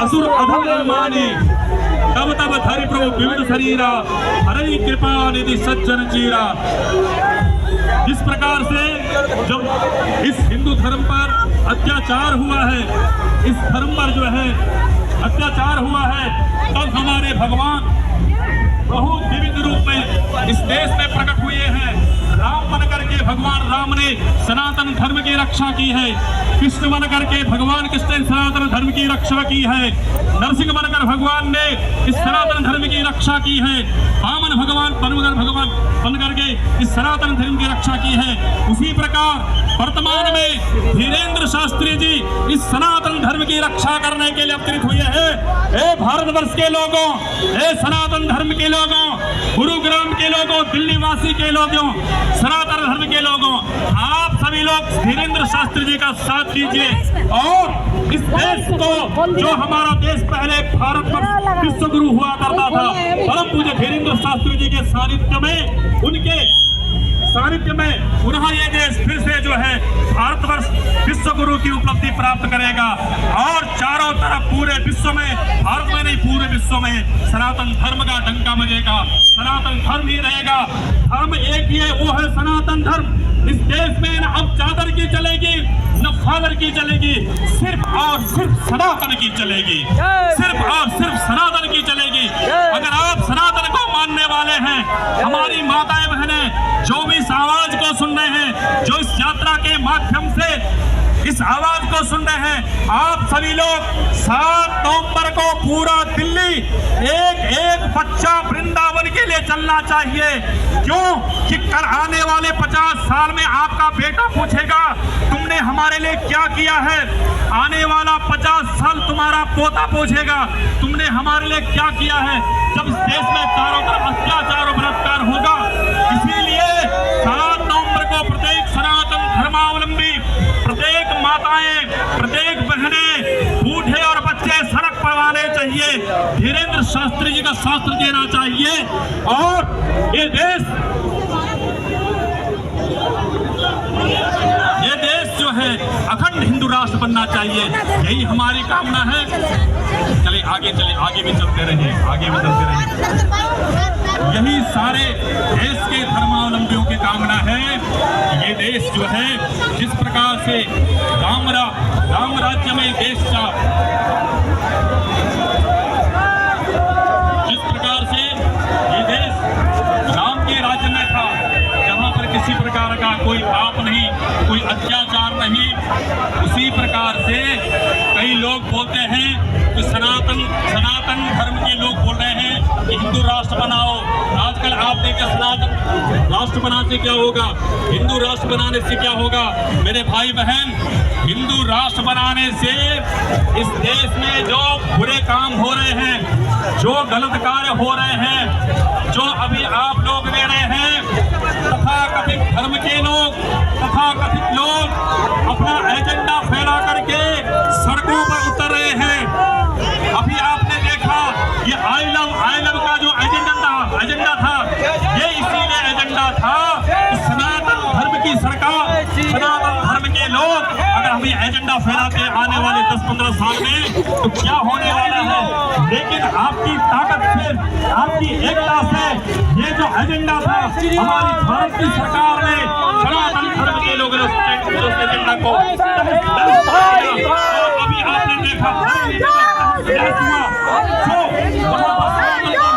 असुर अधर्मानी तब तब धरि प्रभु विविध शरीरा हरि कृपा निधि सज्जन चीरा। जिस प्रकार से जब इस हिंदू धर्म पर अत्याचार हुआ है, इस धर्म पर जो है अत्याचार हुआ है, तब हमारे भगवान बहुत विविध रूप में इस देश में प्रकट हुए हैं। राम बन करके भगवान राम ने सनातन धर्म की रक्षा की है, कृष्ण बन करके भगवान कृष्ण ने सनातन धर्म की रक्षा की है, नरसिंह बनकर भगवान ने इस सनातन धर्म की रक्षा की है, वामन भगवान बन करके इस सनातन धर्म की रक्षा की है। उसी प्रकार वर्तमान में धीरेन्द्र शास्त्री जी इस सनातन धर्म की रक्षा करने के लिए अवतरित हुए हैं। ए भारतवर्ष के लोगों, ए सनातन धर्म के लोगों, गुरुग्राम के लोगों, दिल्ली वासी के लोगों, सनातन धर्म के लोगों, आप सभी लोग धीरेन्द्र शास्त्री जी का साथ दीजिए और इस देश को, जो हमारा देश पहले भारत पर विश्व गुरु हुआ करता था, परम पूज्य धीरेन्द्र शास्त्री जी के सानिध्य में, उनके सानिध्य में पुनः ये देश फिर से जो है भारतवर्ष विश्व गुरु की उपलब्धि प्राप्त करेगा और चारों तरफ पूरे विश्व में, भारत में नहीं पूरे विश्व में सनातन धर्म का डंका बजेगा। सनातन धर्म ही रहेगा। धर्म एक ही है, वो है सनातन धर्म। इस देश में न अब चादर की चलेगी न फादर की चलेगी, सिर्फ और सिर्फ सनातन की चलेगी, सिर्फ और सिर्फ सनातन की चलेगी। अगर आप सनातन को मानने वाले हैं, हमारी माताएं बहनें जो भी इस आवाज को सुन रहे हैं, जो इस यात्रा के माध्यम से इस आवाज को सुन रहे हैं, आप सभी लोग 7 नवंबर को पूरा दिल्ली एक एक बच्चा वृंदावन के लिए चलना चाहिए। क्यों कि कल आने वाले 50 साल में आपका बेटा पूछेगा तुमने हमारे लिए क्या किया है। आने वाला 50 साल तुम्हारा पोता पूछेगा तुमने हमारे लिए क्या किया है। जब इस देश में चारों तरफ अत्याचार और बलात्कार होगा, इसीलिए 7 नवंबर को प्रत्येक सनातन धर्मावलंबी, प्रत्येक माताएं, प्रत्येक बहनें, बूढ़े और बच्चे सड़क पर आने चाहिए, धीरेन्द्र शास्त्री जी का शास्त्र देना चाहिए और ये देश जो है अखंड हिंदू राष्ट्र बनना चाहिए। यही हमारी कामना है। चले आगे भी चलते रहिए, आगे भी चलते रहिए। यही सारे देश के धर्मावलंबियों की कामना है। ये देश जो है जिस प्रकार से राम राज्य में देश का, जिस प्रकार से ये देश राम के राज्य में था, जहाँ पर किसी प्रकार का कोई पाप नहीं, कोई अत्याचार नहीं, उसी प्रकार से कई लोग बोलते हैं कि सनातन धर्म के लोग बोल रहे हैं कि हिंदू राष्ट्र बनाओ। आजकल आप देखें सनातन राष्ट्र बनाने से क्या होगा, हिंदू राष्ट्र बनाने से क्या होगा। मेरे भाई बहन, हिंदू राष्ट्र बनाने से इस देश में जो बुरे काम हो रहे हैं, जो गलत कार्य हो रहे हैं, जो अभी आप लोग ले रहे हैं, तथाकथित धर्म के लोग, तथाकथित लोग अपना एजेंडा फैला करके सड़कों पर उतर रहे हैं। अभी आपने देखा ये आई लव का जो एजेंडा था, ये इसीलिए एजेंडा था कि सनातन धर्म की सरकार, सनातन धर्म के लोग अगर हम ये एजेंडा फैलाते आने वाले 10-15 साल में तो क्या होने वाला है। लेकिन आपकी ताकत से, आपकी एकता से ये जो एजेंडा था, हमारी भारत की सरकार ने सनातन धर्म के लोगों ने उस एजेंडा को अभी आपने देखा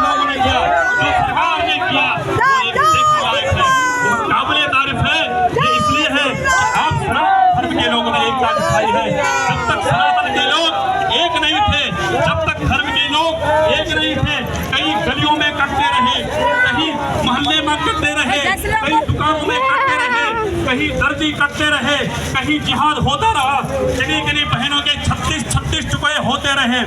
लोगों ने किया, जो सरकार ने किया, वो काबिले तारीफ है। ये इसलिए है आप सनातन धर्म के लोगों ने एकता दिखाई है। जब तक सनातन के लोग एक नहीं थे, जब तक धर्म के लोग एक नहीं थे, कई गलियों में कटते रहे, कहीं मोहल्ले में कटते रहे, कई दुकानों में कटते रहे, कहीं दर्जी करते रहे, कहीं जिहाद होता रहा, किन्हीं बहनों के 36 टुकड़े होते रहे।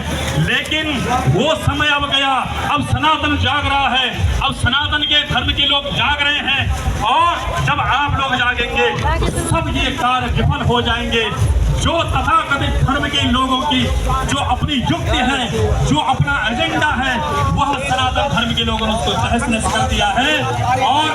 लेकिन वो समय अब गया, अब सनातन जाग रहा है, अब सनातन के धर्म के लोग जाग रहे हैं और जब आप लोग जागेंगे तो सब ये कार्य विफल हो जाएंगे। जो तथाकथित धर्म के लोगों की जो अपनी युक्ति है, जो अपना एजेंडा है, वह सनातन धर्म के लोगों ने उसको तहस नहस कर दिया है और